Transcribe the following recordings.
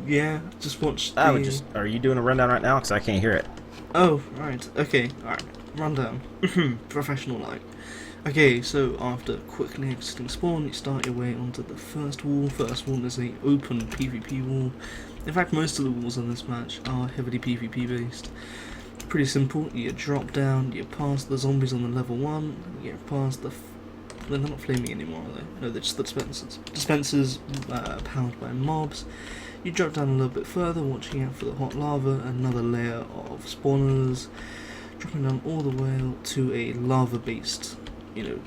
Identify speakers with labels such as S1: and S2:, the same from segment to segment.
S1: Yeah, just watch
S2: I
S1: the...
S2: would just. Are you doing a rundown right now? Because I can't hear it.
S1: Oh, right, okay, alright. Rundown. Professional like. Okay, so after quickly exiting spawn, you start your way onto the first wall. First wall is a open PvP wall. In fact, most of the walls in this match are heavily PvP based. Pretty simple. You drop down, you pass the zombies on the level 1, you get past the... they're not flaming anymore, are they? No, they're just the dispensers. Dispensers powered by mobs. You drop down a little bit further, watching out for the hot lava, another layer of spawners, dropping down all the way to a lava-based,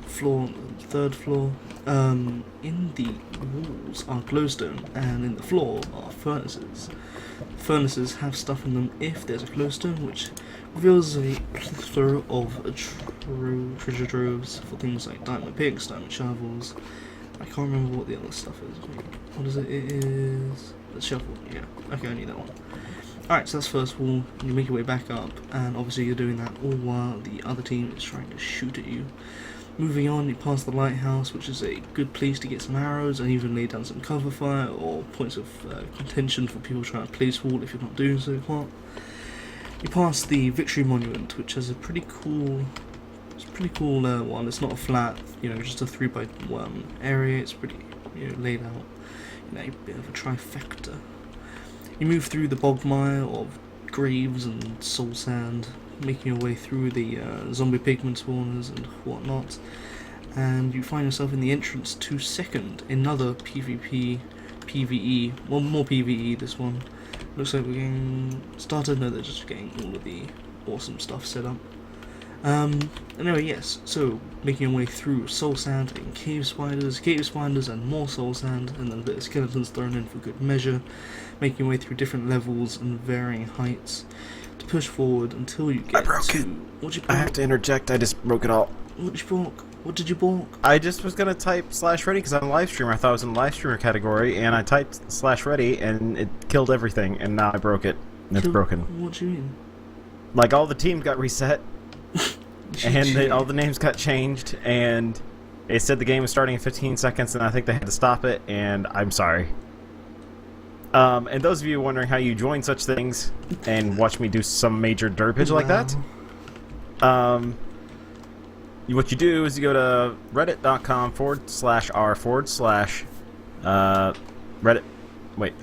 S1: floor, third floor. In the walls are glowstone, and in the floor are furnaces. Furnaces have stuff in them if there's a glowstone, which reveals a plethora of treasure troves for things like diamond picks, diamond shovels. I can't remember what the other stuff is. Wait, what is it? It is the shovel. Yeah. Okay, I need that one. Alright, so that's first wall. You make your way back up, and obviously you're doing that all while the other team is trying to shoot at you. Moving on, you pass the lighthouse, which is a good place to get some arrows and even lay down some cover fire or points of contention for people trying to place wall if you're not doing so quite. You pass the Victory Monument, which has a pretty cool one. It's not a flat, just a 3x1 area. It's pretty, laid out, a bit of a trifecta. You move through the bogmire of graves and soul sand, making your way through the zombie pigment spawners and whatnot, and you find yourself in the entrance to second, another PvE, well, more PvE this one. Looks like we're getting started. No, they're just getting all of the awesome stuff set up. Anyway, yes, so making your way through soul sand and cave spiders and more soul sand, and then a bit of skeletons thrown in for good measure, making your way through different levels and varying heights to push forward until you get to... What'd you balk?
S2: I have to interject, I just broke it all.
S1: What'd you balk? What did you balk?
S2: I just was gonna type /ready because I'm a live streamer. I thought I was in the live streamer category, and I typed /ready and it killed everything, and now I broke it. And it's broken.
S1: What do you mean?
S2: Like, all the teams got reset, and all the names got changed, and it said the game was starting in 15 seconds, and I think they had to stop it, and I'm sorry. And those of you wondering how you join such things and watch me do some major derpage like that, what you do is you go to reddit.com/r/Reddit. Wait,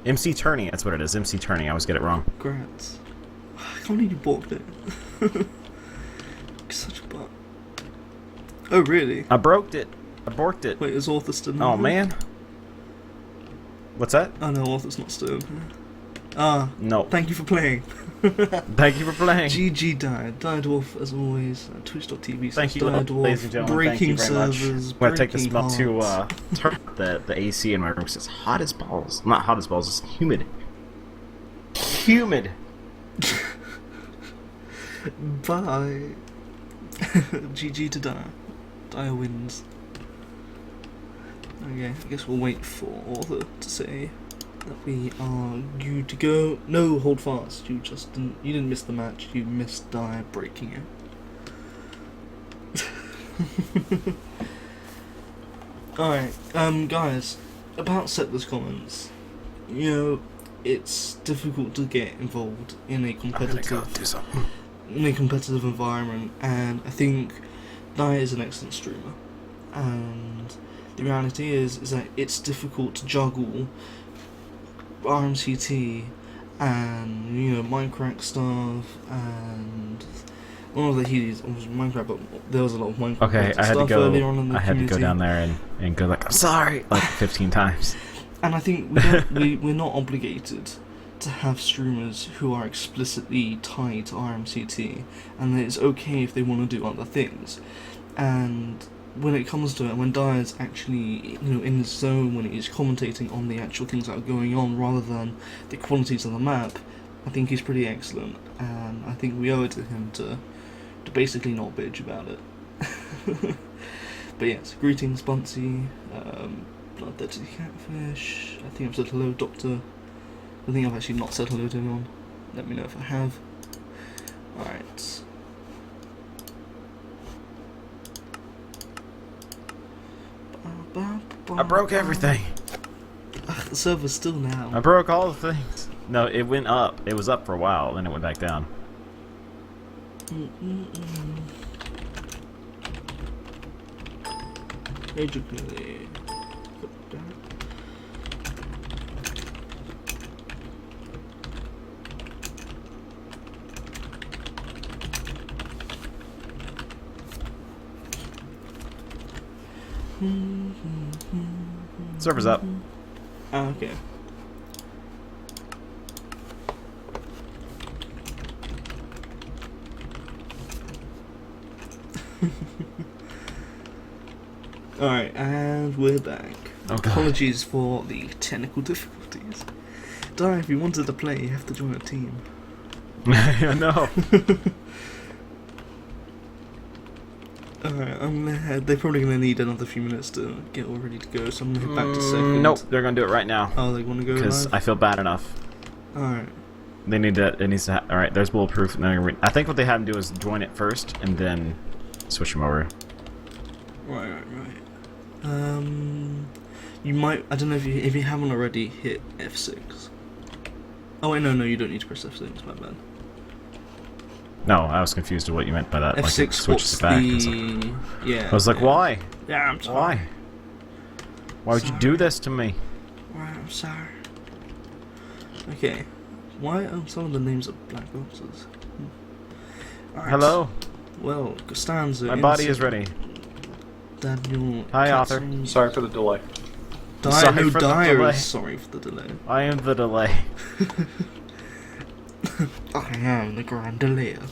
S2: MC Tourney. That's what it is. MC Tourney. I always get it wrong.
S1: Congrats. I can't believe you balked it. Such a butt. Oh, really?
S2: I broke it. I borked it.
S1: Wait, is Author still in
S2: Oh,
S1: here?
S2: man. What's that?
S1: Oh, no, Author's not still in here. Ah,
S2: no.
S1: Thank you for playing.
S2: Thank you for playing.
S1: GG Diredwarf, as always. Twitch.tv.
S2: Thank you,
S1: Diredwarf,
S2: ladies and gentlemen.
S1: breaking
S2: Thank you very
S1: servers.
S2: much. I'm gonna take this month to turn the AC in my room. It's hot as balls. Not hot as balls. It's humid. Humid.
S1: Bye. GG to Dire. Dire wins. Okay, I guess we'll wait for Author to say that we are good to go. No, hold fast. You didn't miss the match. You missed Dire breaking it. Alright, guys, about Settlers Comments. It's difficult to get involved in a competitive environment, and I think Dire is an excellent streamer, and the reality is that it's difficult to juggle RMCT and Minecraft stuff, and one of the heaties was Minecraft, but there was a lot of Minecraft stuff earlier on in the community.
S2: I had to go down there and go like, I'm sorry, like 15 times.
S1: And I think we're not obligated to have streamers who are explicitly tied to RMCT, and it's okay if they want to do other things. And when it comes to it, when Dire's actually in his zone, when he's commentating on the actual things that are going on rather than the qualities of the map, I think he's pretty excellent, and I think we owe it to him to basically not bitch about it. But yes, greetings Bunsy, Blood Dirty Catfish. I think I've said hello, Doctor. I think I've actually not said hello to anyone. Let me know if I have. Alright.
S2: I broke everything.
S1: The server's still now.
S2: I broke all the things. No, it went up. It was up for a while, then it went back down.
S1: Basically.
S2: Server's up.
S1: Ah, okay. Alright, and we're back.
S2: Oh, God.
S1: Apologies for the technical difficulties. Di, if you wanted to play, you have to join a team.
S2: I know.
S1: Alright, I'm gonna head. They're probably gonna need another few minutes to get all ready to go, so I'm gonna head back to second.
S2: Nope, they're gonna do it right now.
S1: Oh, they wanna go
S2: Because
S1: live?
S2: I feel bad enough.
S1: Alright.
S2: They need to. It needs to. All right, there's Bulletproof. I think what they have them do is join it first and then switch them over.
S1: Right. You might. I don't know if you haven't already hit F6. Oh wait, no, you don't need to press F6. My bad.
S2: No, I was confused with what you meant by that.
S1: F6
S2: like it switches it back.
S1: Yeah.
S2: I was like, why?
S1: Yeah, I'm sorry.
S2: Why? Why would you do this to me?
S1: Right, I'm sorry. Okay. Why are some of the names of black boxes? Right.
S2: Hello.
S1: Well, Costanza.
S2: My body is ready.
S1: Daniel.
S2: Hi, author.
S3: Sorry for the delay.
S2: Sorry for the delay.
S1: Sorry for the delay.
S2: I am the delay.
S1: I am the grand delayer.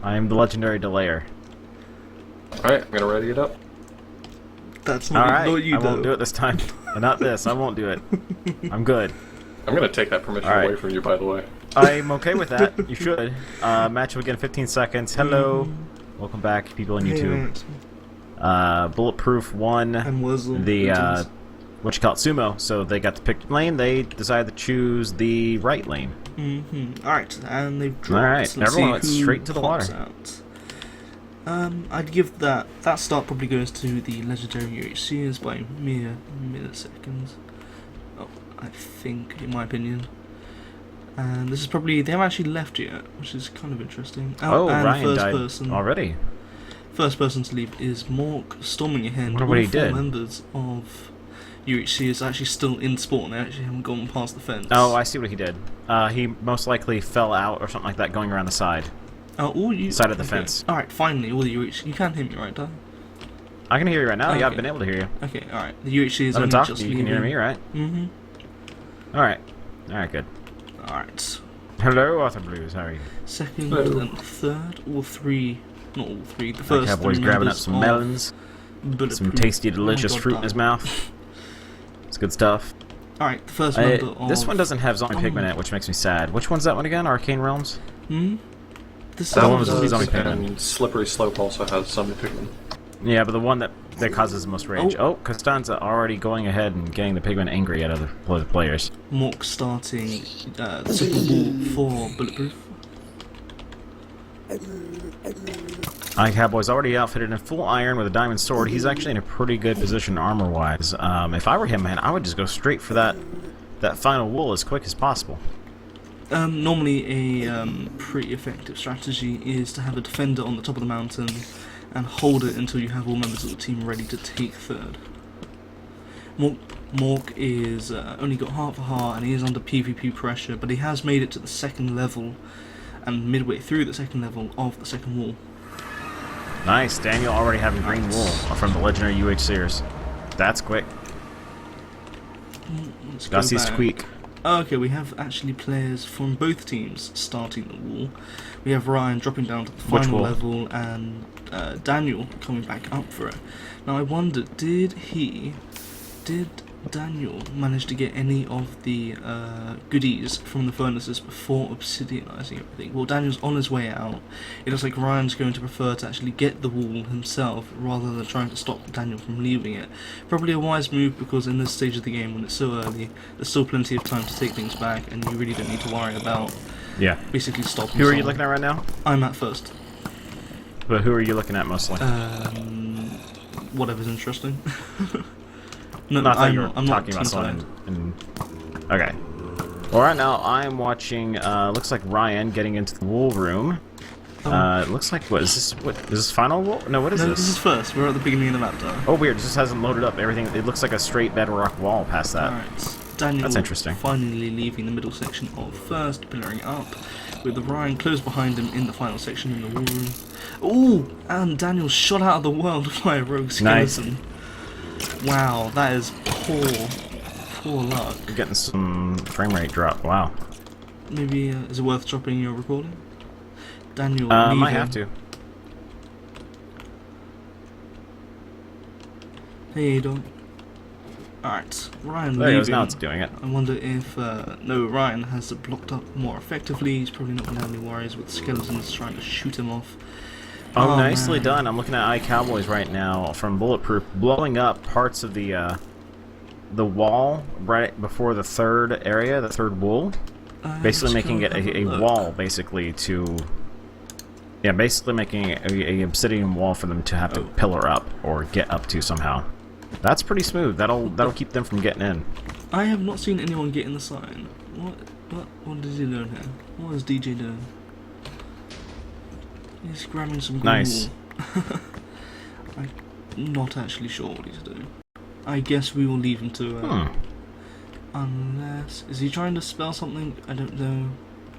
S2: I am the legendary delayer.
S3: Alright, I'm gonna ready it up.
S1: That's
S2: All
S1: not,
S2: right,
S1: not you,
S2: I won't
S1: though.
S2: do it this time. Not this. I won't do it. I'm good.
S3: I'm gonna take that permission
S2: Alright.
S3: away from you, by the way.
S2: I'm okay with that. You should. Match will begin in 15 seconds. Hello. Welcome back, people on YouTube. Bulletproof won
S1: And Wuzzle.
S2: the, what you call it, sumo. So they got to pick lane. They decided to choose the right lane.
S1: Alright, and they've dropped.
S2: Alright,
S1: Let's
S2: everyone
S1: see
S2: went
S1: who
S2: straight to the
S1: pops
S2: water.
S1: Out. I'd give that start probably goes to the legendary UHCers by mere milliseconds. Oh, I think, in my opinion. And this is probably, they haven't actually left yet, which is kind of interesting.
S2: Oh,
S1: and
S2: Ryan died already.
S1: First person to leave is Mork, storming ahead.
S2: Wonder what he
S1: All four
S2: did.
S1: members of UHCers are actually still in spawn, and they actually haven't gone past the fence.
S2: Oh, I see what he did. He most likely fell out or something like that going around the side.
S1: All you
S2: Side of the fence.
S1: Alright, finally, all the UHCers. You can hear me, right, Dan?
S2: I can hear you right now. Yeah, I've
S1: Okay.
S2: been able to hear you.
S1: Okay, alright. The UHCers
S2: I'm
S1: only
S2: talking
S1: just
S2: to you. You can hear me, right? Alright. Alright, good.
S1: Alright.
S2: Hello, Arthur Blues. How are you?
S1: Second
S3: Hello.
S1: and third, all three. Not all three. The
S2: That
S1: first
S2: cowboy's
S1: three
S2: grabbing up
S1: members
S2: some
S1: of
S2: melons,
S1: Bulletproof.
S2: some tasty, delicious
S1: Oh my
S2: fruit
S1: God,
S2: in his
S1: Dan.
S2: mouth. It's good stuff.
S1: Alright, the first member of...
S2: This one doesn't have zombie pigment in it, which makes me sad. Which one's that one again? Arcane Realms?
S1: This
S3: That
S2: one
S3: one
S2: was
S3: does,
S2: zombie pigment.
S3: and Slippery Slope also has zombie pigment.
S2: Yeah, but the one that causes the most rage. Oh, Costanza already going ahead and getting the pigment angry at other players.
S1: Mork starting the second wall for Bulletproof.
S2: Cowboy's already outfitted in full iron with a diamond sword. He's actually in a pretty good position armor-wise. If I were him, man, I would just go straight for that final wool as quick as possible.
S1: Normally a pretty effective strategy is to have a defender on the top of the mountain and hold it until you have all members of the team ready to take third. Mork is only got half a heart and he is under PvP pressure, but he has made it to the second level and midway through the second level of the second wall.
S2: Nice, Daniel already having green wool from the legendary UHCers. That's quick.
S1: Let's go
S2: Gotta see
S1: back.
S2: Squeak.
S1: Okay, we have actually players from both teams starting the wall. We have Ryan dropping down to the
S2: Which
S1: final
S2: wall?
S1: level and Daniel coming back up for it. Now I wonder, did Daniel manage to get any of the goodies from the furnaces before obsidianizing everything? Well, Daniel's on his way out. It looks like Ryan's going to prefer to actually get the wall himself rather than trying to stop Daniel from leaving it. Probably a wise move because in this stage of the game when it's so early, there's still plenty of time to take things back and you really don't need to worry about
S2: Yeah.
S1: basically stopping
S2: Who are you
S1: someone.
S2: looking at right now?
S1: I'm at first.
S2: But who are you looking at mostly?
S1: Whatever's interesting. No,
S2: Not that
S1: I'm
S2: you were
S1: not. I'm not
S2: talking about
S1: team-sided.
S2: someone Okay. Well, right now I'm watching, looks like Ryan getting into the wool room.
S1: Oh.
S2: It looks like, what is this final wool? No, what is
S1: No,
S2: this?
S1: this is first. We're at the beginning of the map, though.
S2: Oh, weird, it just hasn't loaded up everything. It looks like a straight bedrock wall past that.
S1: Alright, Daniel
S2: That's interesting.
S1: finally leaving the middle section of first, pillaring up, with the Ryan close behind him in the final section in the wall room. Ooh, and Daniel shot out of the world by a rogue skeleton.
S2: Nice.
S1: Wow, that is poor luck.
S2: You're getting some frame rate drop, wow.
S1: Maybe, is it worth dropping your recording? Daniel
S2: Might have to.
S1: Hey, don't. Alright, Ryan
S2: There it
S1: leaving.
S2: goes, now it's doing it.
S1: I wonder if, no, Ryan has it blocked up more effectively. He's probably not going to have any worries with skeletons trying to shoot him off.
S2: Oh, nicely
S1: man.
S2: done. I'm looking at iCowboys right now from Bulletproof, blowing up parts of the wall right before the third area, the third wool. Basically
S1: Let's
S2: making
S1: go
S2: it
S1: have
S2: a
S1: look.
S2: wall, basically, to... Yeah, basically making a obsidian wall for them to have to pillar up or get up to somehow. That's pretty smooth. That'll keep them from getting in.
S1: I have not seen anyone get in the sign. What is he doing here? What is DJ doing? He's grabbing some
S2: Nice.
S1: wool. I'm not actually sure what he's doing. I guess we will leave him to, unless... Is he trying to spell something? I don't know.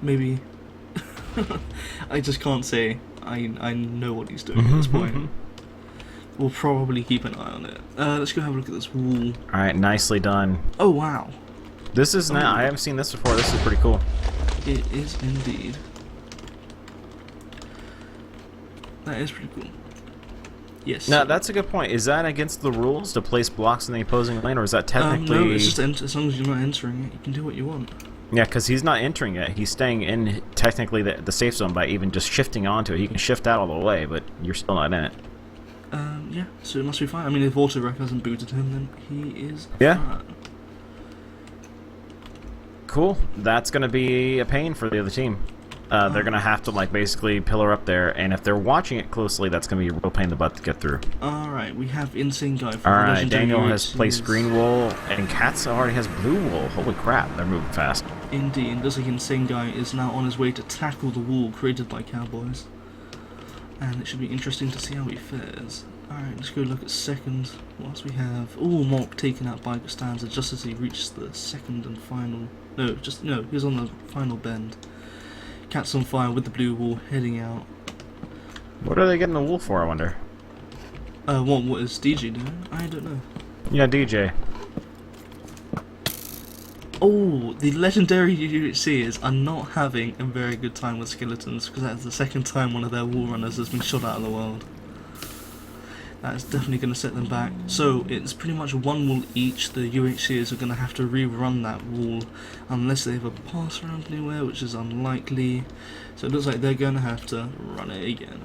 S1: Maybe. I just can't say. I know what he's doing at this point. We'll probably keep an eye on it. Let's go have a look at this wall.
S2: Alright, nicely done.
S1: Oh, wow.
S2: This is not... I haven't seen this before. This is pretty cool.
S1: It is indeed. That is pretty cool. Yes.
S2: Now, that's a good point. Is that against the rules to place blocks in the opposing lane, or is that technically...
S1: No, it's just as long as you're not entering it, you can do what you want.
S2: Yeah, because he's not entering it. He's staying in, technically, the safe zone by even just shifting onto it. He can shift out all the way, but you're still not in it.
S1: Yeah, so it must be fine. I mean, if Auto-Rec hasn't booted him, then he is
S2: Yeah.
S1: fine.
S2: Cool. That's going to be a pain for the other team. They're going to have to, like, basically pillar up there, and if they're watching it closely, that's going to be a real pain in the butt to get through.
S1: Alright, we have Insane Guy for
S2: Alright,
S1: Legendary
S2: Daniel has
S1: UHCers.
S2: placed green wool, and Katz already has blue wool. Holy crap, they're moving fast.
S1: Indeed, looks like Insane Guy is now on his way to tackle the wall created by Cowboys. And it should be interesting to see how he fares. Alright, let's go look at second. What else we have? Ooh, Mock taken out by Costanza just as he reached the second and final... No, he was on the final bend. Cat's on fire with the blue wall heading out.
S2: What are they getting the wool for, I wonder?
S1: What is DJ doing? I don't know.
S2: Yeah, DJ.
S1: Oh, the legendary UHCers are not having a very good time with skeletons because that's the second time one of their wall runners has been shot out of the world. That is definitely going to set them back. So it's pretty much one wall each. The UHCers are going to have to rerun that wall unless they have a pass around anywhere, which is unlikely. So it looks like they're going to have to run it again.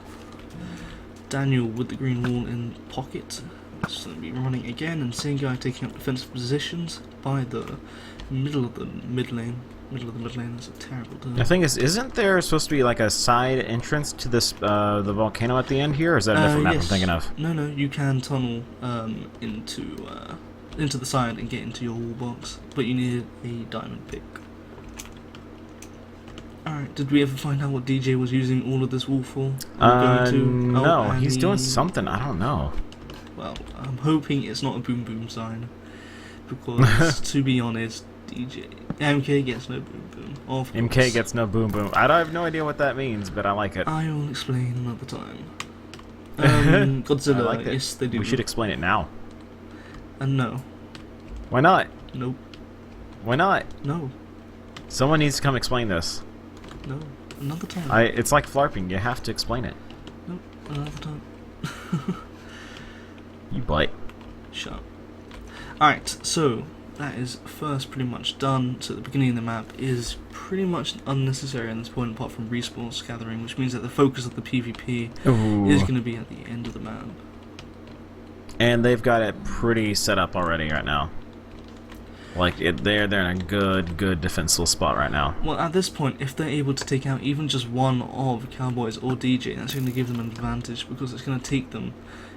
S1: Daniel with the green wall in pocket. It's going to be running again, and seeing guy taking up defensive positions by the middle of the mid lane. Middle of the mid lane is a terrible term.
S2: The thing is, isn't there supposed to be like a side entrance to this the volcano at the end here, or is that a different map I'm
S1: Yes.
S2: thinking of?
S1: No, you can tunnel into the side and get into your wall box, but you need a diamond pick. Alright, did we ever find out what DJ was using all of this wall for?
S2: No,
S1: and
S2: he's doing something, I don't know.
S1: Well, I'm hoping it's not a boom boom sign, because to be honest, MK gets no boom boom. Of course.
S2: MK gets no boom boom. I have no idea what that means, but I like it.
S1: I will explain another time. Godzilla,
S2: I like it.
S1: yes they do.
S2: We should explain it now.
S1: And no.
S2: Why not?
S1: Nope.
S2: Why not?
S1: No.
S2: Someone needs to come explain this.
S1: No. Another time.
S2: It's like flarping, you have to explain it.
S1: Nope. Another time.
S2: You bite.
S1: Shut up. Alright, so that is first pretty much done. So the beginning of the map is pretty much unnecessary at this point apart from resource gathering, which means that the focus of the PvP is going to be at the end of the map.
S2: And they've got it pretty set up already right now. Like, they're in a good defensive spot right now.
S1: Well, at this point, if they're able to take out even just one of Cowboys or DJ, that's going to give them an advantage because it's going to take them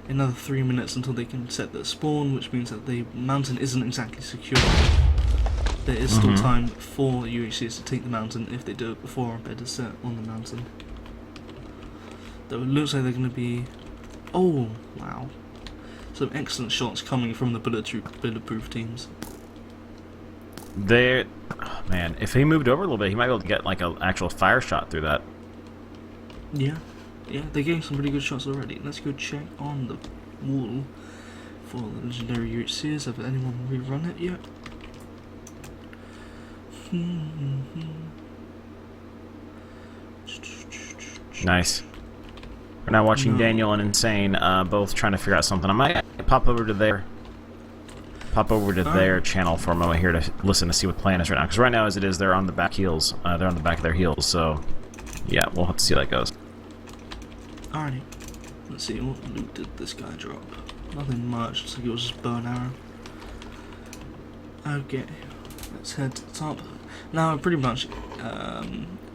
S1: another 3 minutes until they can set their spawn, which means that the mountain isn't exactly secure. There is still time for UHCers to take the mountain if they do it before a bed is set on the mountain. Though it looks like they're going to be... Oh, wow. Some excellent shots coming from the Bulletproof teams.
S2: There, oh man, if he moved over a little bit, he might be able to get like an actual fire shot through that.
S1: Yeah, they're getting some really good shots already. Let's go check on the wall for the legendary UHCers. Have anyone rerun it yet?
S2: Nice. We're now watching Daniel and Insane, both trying to figure out something. I might pop over to their channel for a moment here to listen to see what the plan is right now. Because right now, as it is, they're on the back heels. They're on the back of their heels. So, yeah, we'll have to see how that goes.
S1: Alrighty. Let's see, what loot did this guy drop? Nothing much. Looks like it was just bow and arrow. Okay, let's head to the top. Now, pretty much,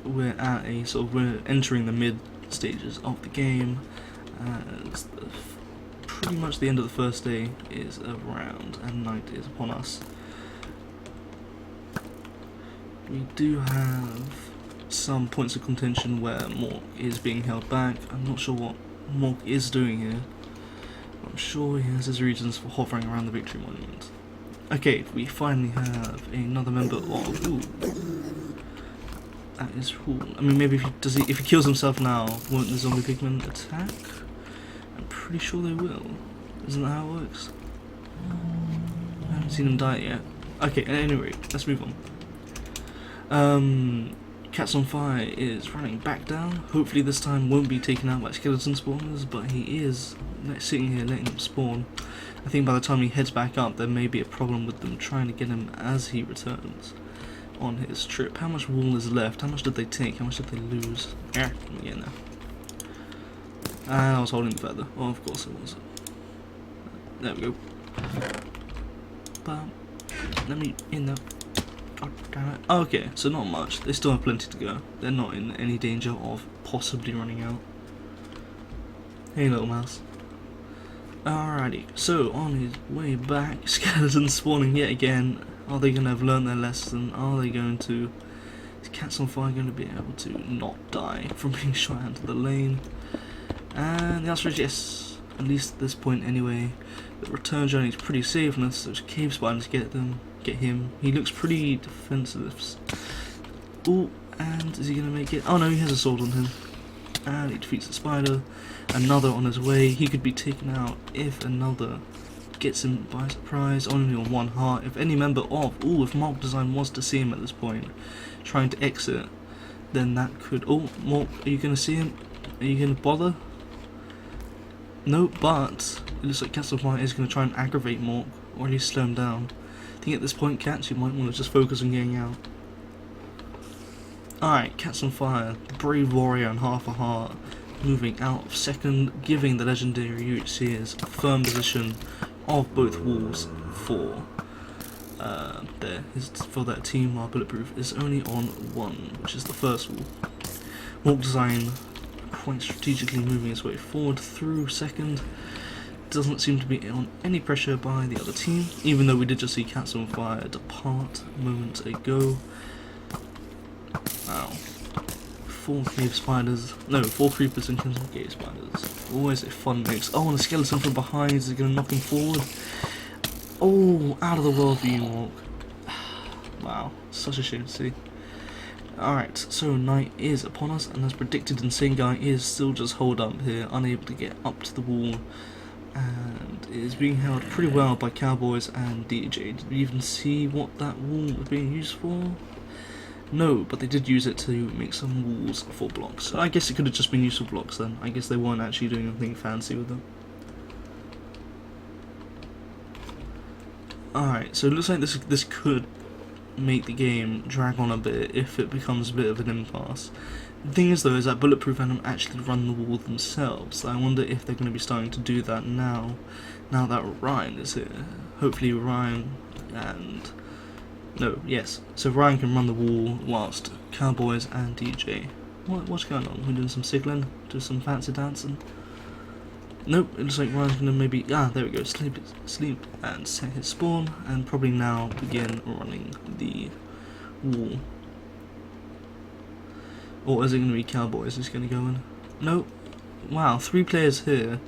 S1: we're at a we're entering the mid stages of the game. Pretty much the end of the first day is around and night is upon us. We do have some points of contention where Mork is being held back. I'm not sure what Mork is doing here. I'm sure he has his reasons for hovering around the victory monument. Okay, we finally have another member of... Ooh. That is cool. I mean, maybe if he kills himself now, won't the zombie pigmen attack? I'm pretty sure they will. Isn't that how it works? I haven't seen him die yet. Okay, at any rate, let's move on. Cats on Fire is running back down. Hopefully this time won't be taken out by skeleton spawners, but he is sitting here letting them spawn. I think by the time he heads back up, there may be a problem with them trying to get him as he returns on his trip. How much wool is left? How much did they take? How much did they lose? Let me get in there. And I was holding the feather. Oh, of course it was. There we go. Bam. Let me in there. God damn it. Okay, so not much. They still have plenty to go. They're not in any danger of possibly running out. Hey, little mouse. Alrighty, so on his way back, skeletons spawning yet again. Are they going to have learned their lesson? Are they going to... Is Cats on Fire going to be able to not die from being shot out into the lane? And the answer is yes. At least at this point anyway. The return journey is pretty safe unless those cave spiders get him. He looks pretty defensive. Oh, and is he going to make it? Oh no, he has a sword on him. And he defeats the spider. Another on his way. He could be taken out if another gets him by surprise, only on one heart. If any member of, if Mark Design was to see him at this point, trying to exit, then that could, Mark, are you going to see him? Are you going to bother? No, but it looks like Cats on Fire is going to try and aggravate Mork, or at least slow him down. I think at this point, Cats, you might want to just focus on getting out. Alright, Cats on Fire, the brave warrior and half a heart, moving out of second, giving the legendary UHCers a firm position of both walls for their team. While Bulletproof is only on one, which is the first wall. Mork Design quite strategically moving his way forward through second. Doesn't seem to be on any pressure by the other team, even though we did just see Cats on Fire depart a moment ago. Wow. 4 creepers and some cave spiders. Always a fun mix. Oh, and a skeleton from behind is going to knock him forward. Oh, out of the world view walk. Wow, such a shame to see. Alright, so night is upon us, and as predicted, Insane Guy is still just holed up here, unable to get up to the wall, and is being held pretty well by Cowboys and DJ. Did we even see what that wall was being used for? No, but they did use it to make some walls for blocks. So I guess it could have just been used for blocks then. I guess they weren't actually doing anything fancy with them. Alright, so it looks like this could make the game drag on a bit if it becomes a bit of an impasse. The thing is though, is that Bulletproof and them actually run the wall themselves. So I wonder if they're going to be starting to do that now that Ryan is here. Hopefully Ryan and... No, yes. So Ryan can run the wall whilst Cowboys and DJ. What's going on? We're doing some signaling, doing some fancy dancing. Nope, it looks like Ryan's gonna maybe, there we go, sleep and set his spawn, and probably now begin running the wall. Or is it gonna be Cowboys who's gonna go in? Nope. Wow, 3 players here.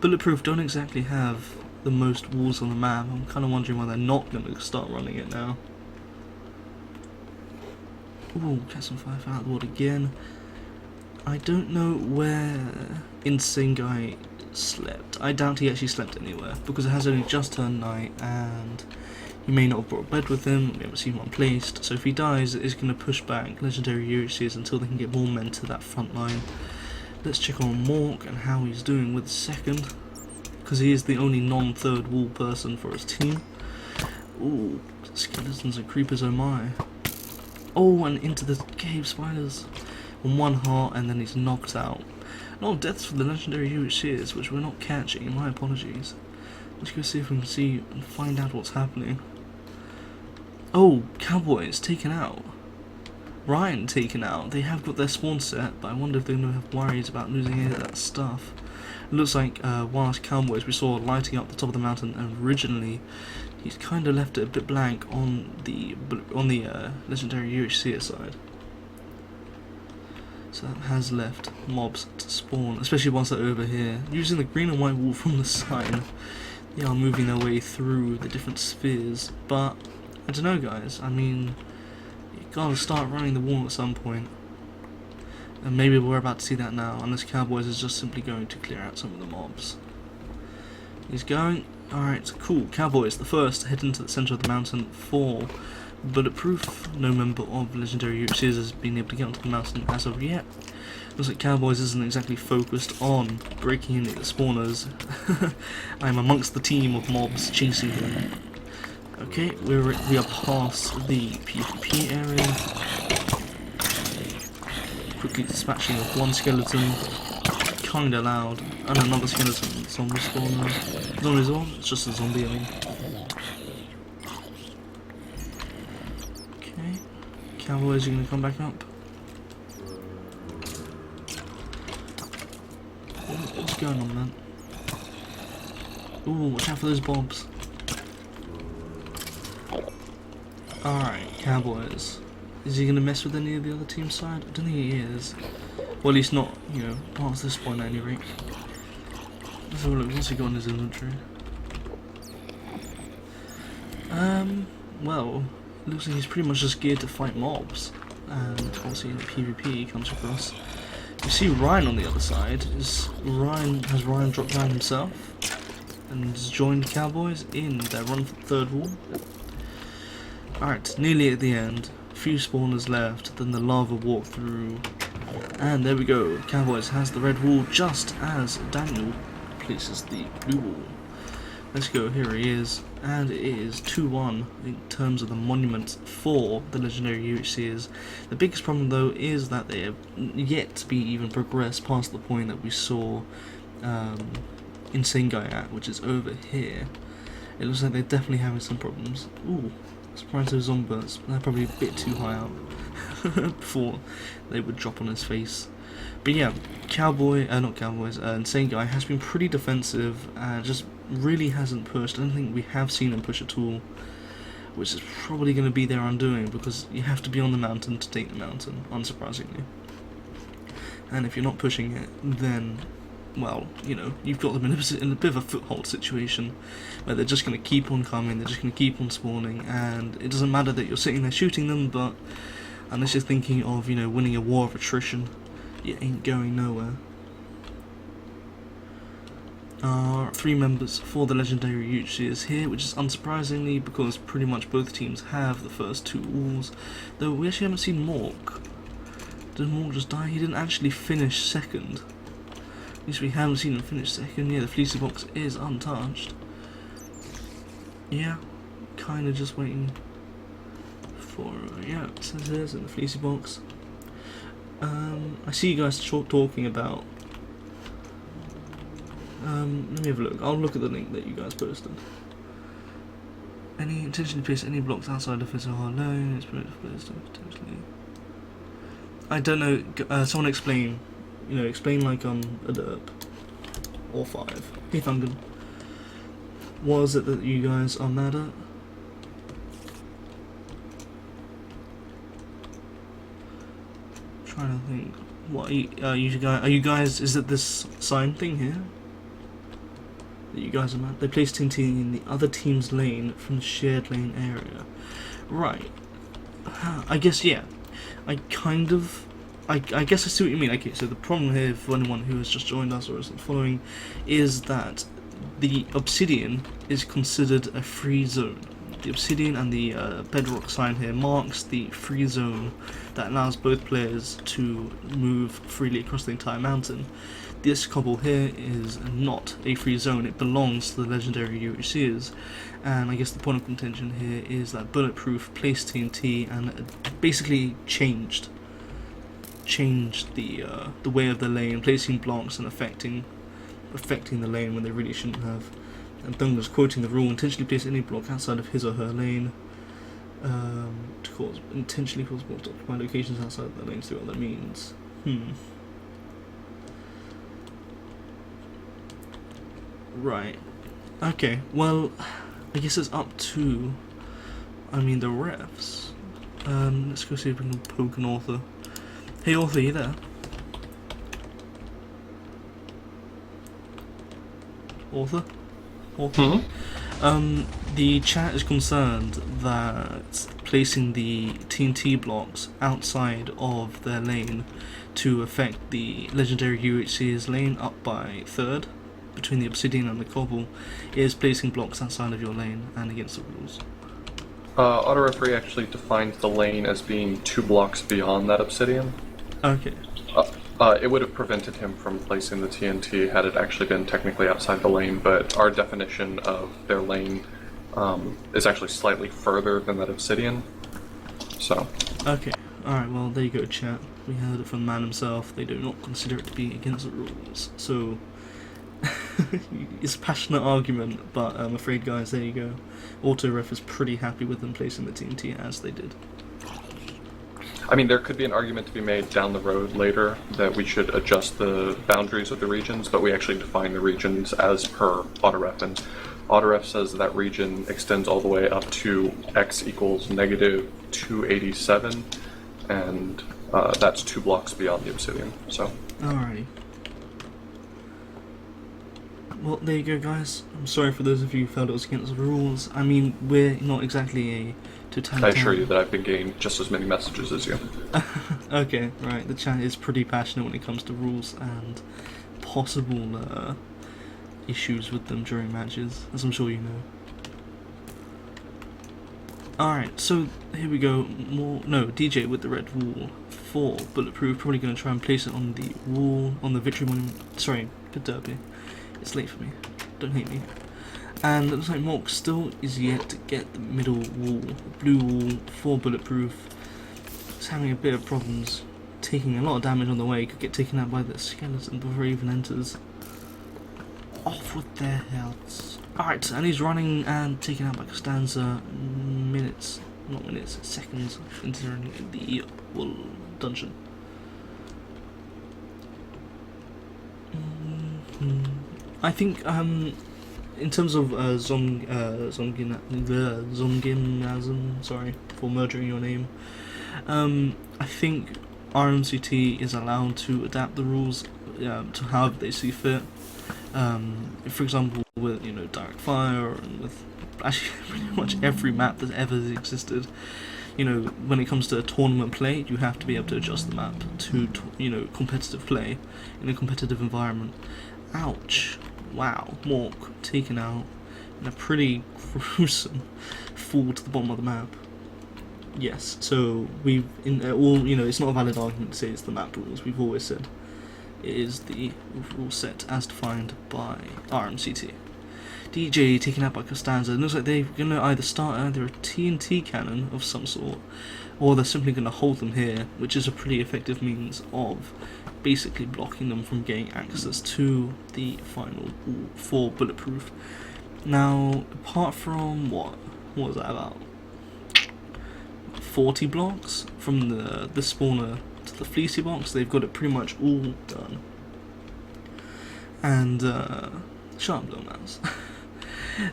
S1: Bulletproof don't exactly have the most walls on the map. I'm kind of wondering why they're not going to start running it now. Ooh, Cats and Five out of the ward again. I don't know where Insane Guy slept. I doubt he actually slept anywhere, because it has only just turned night, and he may not have brought a bed with him. We haven't seen one placed, so if he dies, it is going to push back Legendary UHCers until they can get more men to that front line. Let's check on Mork and how he's doing with the second, because he is the only non-third wall person for his team. Ooh, skeletons and creepers, oh my. Oh, and into the cave spiders. On 1 heart, and then he's knocked out. No deaths for the Legendary UHCers, which we're not catching, my apologies. Let's go see if we can see and find out what's happening. Oh, Cowboys taken out. Ryan taken out. They have got their spawn set, but I wonder if they're going to have worries about losing any of that stuff. It looks like whilst Cowboys we saw lighting up the top of the mountain, and originally he's kind of left it a bit blank on the Legendary UHCer side. So that has left mobs to spawn, especially once they're over here. Using the green and white wall from the side, they are moving their way through the different spheres. But, I don't know guys, I mean, you gotta start running the wall at some point. And maybe we're about to see that now, unless Cowboys is just simply going to clear out some of the mobs. He's going, alright, cool. Cowboys, the first to head into the centre of the mountain for Bulletproof. No member of Legendary UHCers has been able to get onto the mountain as of yet. Looks like Cowboys isn't exactly focused on breaking into the spawners. I'm amongst the team of mobs chasing him. Okay, we are past the PvP area. Quickly dispatching of 1 skeleton, kinda loud, and another skeleton zombie spawner. Zombie's on, it's just a zombie, I mean. Okay, Cowboys are gonna come back up. What's going on, man? Ooh, watch out for those bobs. Alright, Cowboys. Is he going to mess with any of the other team's side? I don't think he is. Well, at least not, you know, past this point at any rate. Let's have a look. What's he got in his inventory? Well, it looks like he's pretty much just geared to fight mobs. And obviously in the PvP he comes across. You see Ryan on the other side. Has Ryan dropped down himself? And has joined Cowboys in their run for the third wall? Alright, nearly at the end. Few spawners left, then the lava walkthrough, and there we go. Cowboys has the red wall just as Daniel places the blue wall. Let's go, here he is, and it is 2-1 in terms of the monument for the Legendary UHCers. The biggest problem though is that they have yet to be even progressed past the point that we saw Insane Guy at, which is over here. It looks like they're definitely having some problems. Ooh. Surprised those zombies, they're probably a bit too high up before they would drop on his face. But yeah, Insane Guy has been pretty defensive and just really hasn't pushed. I don't think we have seen him push at all, which is probably going to be their undoing, because you have to be on the mountain to take the mountain, unsurprisingly. And if you're not pushing it, then, well, you know, you've got them in a bit of a foothold situation where they're just going to keep on coming, they're just going to keep on spawning, and it doesn't matter that you're sitting there shooting them, but unless you're thinking of, you know, winning a war of attrition, you ain't going nowhere. 3 members for the Legendary UHCers here, which is unsurprisingly because pretty much both teams have the first 2 walls, though we actually haven't seen Mork. Did Mork just die? He didn't actually finish second. At least we haven't seen him finish second. Yeah, the fleecy box is untouched. Yeah, kind of just waiting for, yeah, it says it's in the fleecy box. I see you guys talking about, let me have a look. I'll look at the link that you guys posted. Any intention to place any blocks outside of physical alone, it's potentially. I don't know, someone explain, you know, explain like a derp. or 5. Hey Thungan. What is it that you guys are mad at? Trying to think. What are you guys? Is it this sign thing here that you guys are mad? They placed TNT in the other team's lane from the shared lane area. Right. I guess yeah. I guess I see what you mean. Okay, so the problem here for anyone who has just joined us or isn't following is that the obsidian is considered a free zone. The obsidian and the bedrock sign here marks the free zone that allows both players to move freely across the entire mountain. This cobble here is not a free zone, it belongs to the legendary UHCers, and I guess the point of contention here is that Bulletproof placed TNT and basically changed the way of the lane, placing blocks and affecting the lane when they really shouldn't have. And Thunder's quoting the rule: intentionally place any block outside of his or her lane to cause intentionally cause blocks to occupy locations outside the lane. See what that means. Right. Okay. Well, I guess it's up to, the refs. Let's go see if we can poke an author. Hey, author, you there? Author? The chat is concerned that placing the TNT blocks outside of their lane to affect the legendary UHC's lane up by 3rd, between the obsidian and the cobble, is placing blocks outside of your lane and against the rules.
S3: Auto referee actually defines the lane as being 2 blocks beyond that obsidian.
S1: Okay.
S3: It would have prevented him from placing the TNT had it actually been technically outside the lane, but our definition of their lane is actually slightly further than that obsidian. So. Okay.
S1: Alright, well, there you go, chat. We heard it from the man himself. They do not consider it to be against the rules. So, it's a passionate argument, but I'm afraid, guys, there you go. Autoref is pretty happy with them placing the TNT as they did.
S3: There could be an argument to be made down the road later that we should adjust the boundaries of the regions, but we actually define the regions as per Autoref, and Autoref says that region extends all the way up to x equals negative 287, and that's 2 blocks beyond the obsidian. So.
S1: Alrighty. Well, there you go, guys. I'm sorry for those of you who felt it was against the rules. We're not exactly a totalitarian.
S3: I assure you that I've been getting just as many messages as you.
S1: Okay, right. The chat is pretty passionate when it comes to rules and possible issues with them during matches, as I'm sure you know. Alright, so here we go. DJ with the red wall for Bulletproof. Probably going to try and place it on the wall, on the victory monument. Sorry, good derby. It's late for me. Don't hate me. And it looks like Mork still is yet to get the middle wall, the blue wall for Bulletproof. It's having a bit of problems, taking a lot of damage on the way. Could get taken out by the skeleton before he even enters. Off with their healths. Alright, and he's running and taken out by Costanza. Seconds entering the wall dungeon. I think in terms of Zonginazm, sorry for murdering your name, I think RMCT is allowed to adapt the rules to however they see fit. For example, with direct fire and with actually pretty much every map that ever existed, when it comes to tournament play, you have to be able to adjust the map to competitive play in a competitive environment. Ouch. Wow, Mork taken out in a pretty gruesome fall to the bottom of the map. Yes, so it's not a valid argument to say it's the map rules. We've always said it is the rule set as defined by RMCT. DJ taken out by Costanza. It looks like they're going to either start a TNT cannon of some sort, or they're simply going to hold them here, which is a pretty effective means of basically blocking them from getting access to the final wall for Bulletproof. Now, apart from what was that, about 40 blocks from the spawner to the fleecy box, they've got it pretty much all done. and shut up, little mouse.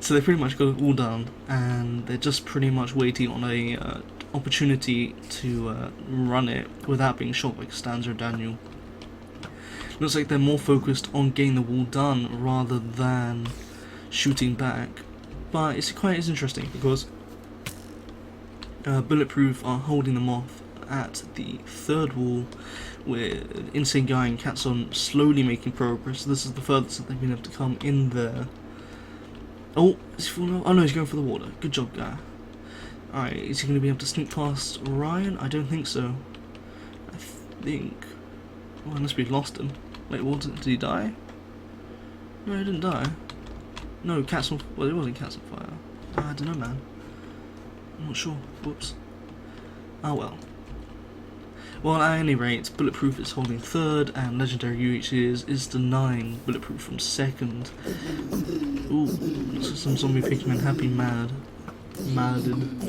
S1: So they pretty much got it all done, and they're just pretty much waiting on a opportunity to run it without being shot by Costanza or Daniel. Looks like they're more focused on getting the wall done rather than shooting back, but it's quite interesting because Bulletproof are holding them off at the third wall, with Insane Guy and Catson slowly making progress. This is the furthest that they've been able to come in there. Oh, is he falling off? Oh no, he's going for the water. Good job, guy. Alright, is he going to be able to sneak past Ryan? I don't think so. I think... well, unless we've lost him. Wait, what, did he die? No, he didn't die. No, Cat's on... well, it wasn't Cat's on fire. I don't know, man. I'm not sure. Whoops. Oh well. Well, at any rate, Bulletproof is holding third, and Legendary UHCers is denying Bulletproof from second. Ooh, looks like some zombie Pikmin happy mad. Madded.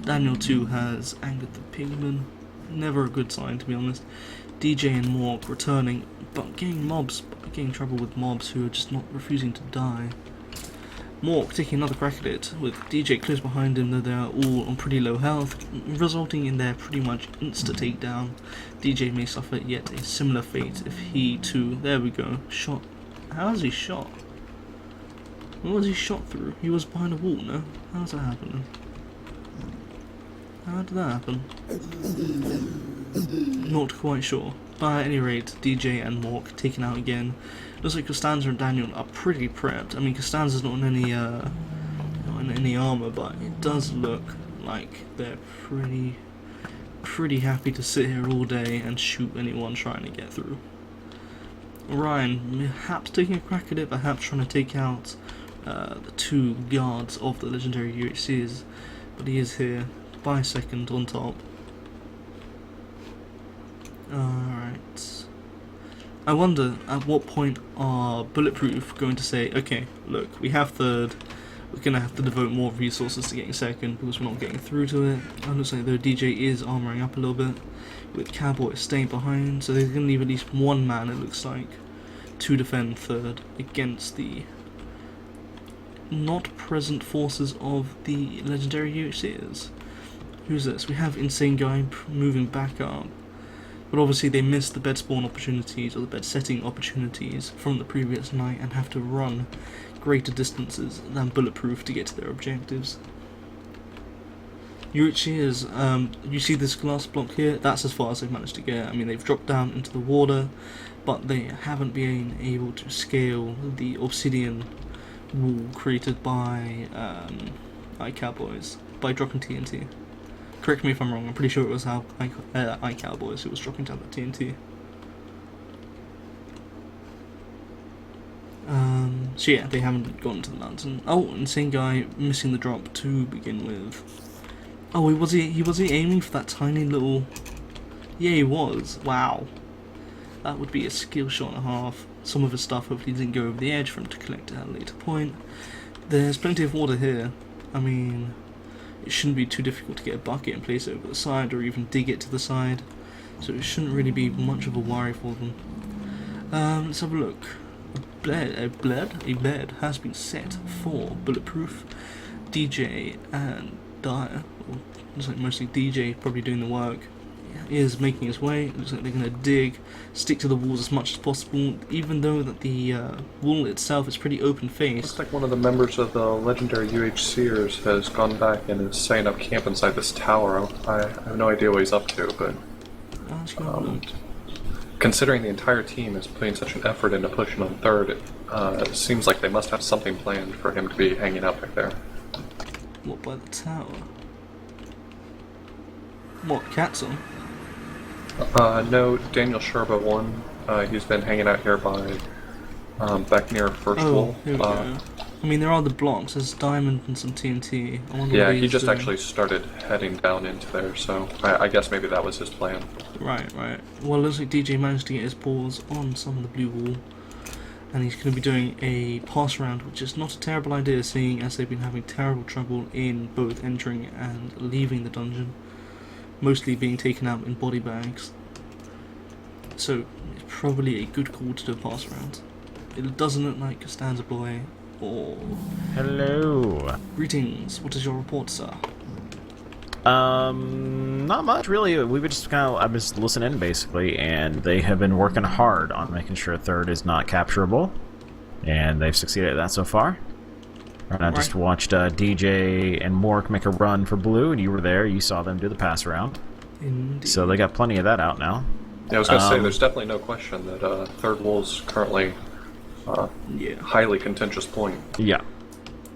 S1: Daniel too has angered the pigman. Never a good sign, to be honest. DJ and Morg returning, but getting trouble with mobs who are just not refusing to die. Morg taking another crack at it, with DJ close behind him, though they are all on pretty low health, resulting in their pretty much insta-takedown. DJ may suffer yet a similar fate if he too, there we go, shot. How is he shot? What was he shot through? He was behind a wall, no? How's that happening? How did that happen? Not quite sure. But at any rate, DJ and Mork taken out again. Looks like Costanza and Daniel are pretty prepped. I mean, Costanza's not in any armor, but it does look like they're pretty happy to sit here all day and shoot anyone trying to get through. Ryan, perhaps taking a crack at it, perhaps trying to take out the two guards of the legendary UHCs, but he is here by second on top. Alright. I wonder at what point are Bulletproof going to say, okay, look, we have third, we're going to have to devote more resources to getting second because we're not getting through to it. It looks like the DJ is armoring up a little bit, with Cowboy staying behind, so they're going to leave at least one man, it looks like, to defend third against the not present forces of the legendary UHCers. Who's this? We have Insane Guy moving back up. But obviously they missed the bed spawn opportunities or the bed setting opportunities from the previous night and have to run greater distances than Bulletproof to get to their objectives. UHCers, you see this glass block here? That's as far as they've managed to get. I mean, they've dropped down into the water, but they haven't been able to scale the obsidian wall created by iCowboys by dropping TNT. Correct me if I'm wrong, I'm pretty sure it was how iCowboys who was dropping down the TNT. So yeah, they haven't gone to the mountain. Oh, Insane Guy missing the drop to begin with. Oh, was he aiming for that tiny little... Yeah, he was. Wow. That would be a skill shot and a half. Some of his stuff hopefully didn't go over the edge for him to collect at a later point. There's plenty of water here. I mean... it shouldn't be too difficult to get a bucket and place it over the side or even dig it to the side, so it shouldn't really be much of a worry for them. Let's have a look. A bed has been set for Bulletproof, DJ and Dyer. Well, looks like mostly DJ probably doing the work. Is making his way. It looks like they're going to dig, stick to the walls as much as possible, even though that the wall itself is pretty open-faced.
S3: Looks like one of the members of the legendary UHCers has gone back and is setting up camp inside this tower. I have no idea what he's up to, but considering the entire team is putting such an effort into pushing on third, it seems like they must have something planned for him to be hanging out back there.
S1: What, by the tower? What, Catson?
S3: No, Daniel Sherba won. He's been hanging out here by back near first wall.
S1: Here we go. I mean, there are the blocks. There's diamond and some TNT. I wonder
S3: yeah,
S1: what
S3: he just
S1: doing.
S3: actually started heading down into there, so I guess maybe that was his plan.
S1: Right. Well, it looks like DJ managed to get his paws on some of the blue wall. and he's going to be doing a pass round, which is not a terrible idea, seeing as they've been having terrible trouble in both entering and leaving the dungeon, mostly being taken out in body bags. So it's probably a good call to do a pass round. It doesn't look like Costanza Boy or...
S2: Hello.
S1: Greetings, what is your report, sir?
S2: Not much really. We were just I was listening basically, and they have been working hard on making sure third is not capturable, and they've succeeded at that so far. And I just watched DJ and Mork make a run for blue, and you were there. You saw them do the pass round.
S1: Indeed.
S2: So they got plenty of that out now.
S3: Yeah, I was going to say, there's definitely no question that third wool's currently highly contentious point.
S2: Yeah.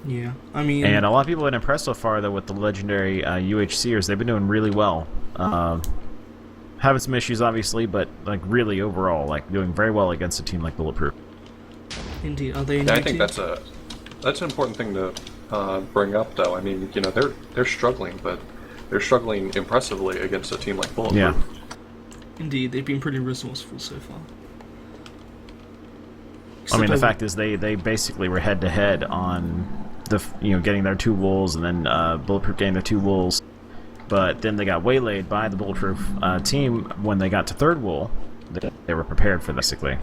S1: Yeah, I mean...
S2: And a lot of people have been impressed so far, though, with the legendary UHCers. They've been doing really well. Having some issues, obviously, but like really overall, like doing very well against a team like Bulletproof.
S1: Indeed, are they?
S3: Yeah, I think that's an important thing to bring up, though. I mean, you know, they're struggling, but they're struggling impressively against a team like Bulletproof.
S2: Yeah.
S1: Indeed, they've been pretty resourceful so far.
S2: I mean, the fact is, they basically were head to head on getting their 2 wolves, and then Bulletproof getting their 2 wolves. But then they got waylaid by the Bulletproof team when they got to third wool. They were prepared for this, basically.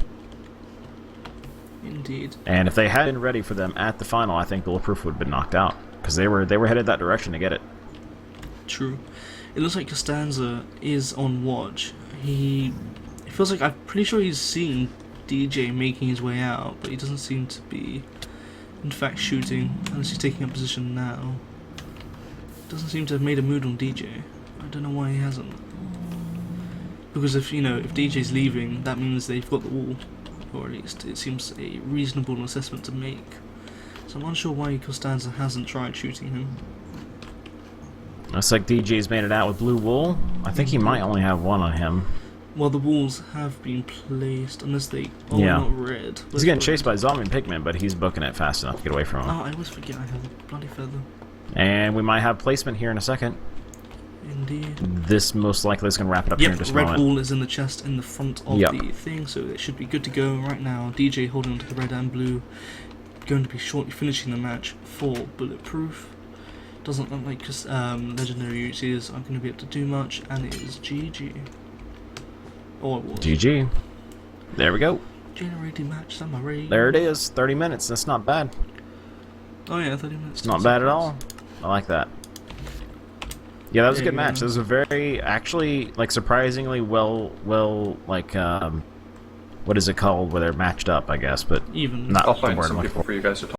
S1: Indeed.
S2: And if they had been ready for them at the final, I think Bulletproof would have been knocked out, because they were headed that direction to get it.
S1: True. It looks like Costanza is on watch. It feels like, I'm pretty sure he's seen DJ making his way out, but he doesn't seem to be, in fact, shooting, unless he's taking up position now. Doesn't seem to have made a move on DJ. I don't know why he hasn't. Because if DJ's leaving, that means they've got the wall, or at least it seems a reasonable assessment to make. So I'm unsure why Costanza hasn't tried shooting him.
S2: Looks like DJ's made it out with blue wool. I think he might only have 1 on him.
S1: Well, the walls have been placed, unless they are not red.
S2: He's getting chased by zombie and pigmen, but he's booking it fast enough to get away from him.
S1: Oh, I always forget I have a bloody feather.
S2: And we might have placement here in a second.
S1: Indeed.
S2: This most likely is going to wrap it up here in just a
S1: red
S2: moment.
S1: wall is in the chest in the front of the thing, so it should be good to go right now. DJ holding onto the red and blue. Going to be shortly finishing the match for Bulletproof. Doesn't look like legendary UHCers aren't going to be able to do much, and it is GG. Or it was.
S2: GG. There we go.
S1: Generating match summary.
S2: There it is. 30 minutes. That's not bad.
S1: Oh yeah, 30 minutes.
S2: It's not bad at all. I like that. Yeah, that was a good match. This was a very, actually, like, surprisingly well, like, what is it called, where they're matched up, I guess, but
S1: even.
S2: not
S3: I'll
S2: the
S3: find
S2: word
S3: some
S2: I'm looking
S3: people
S2: for.
S3: for you guys to talk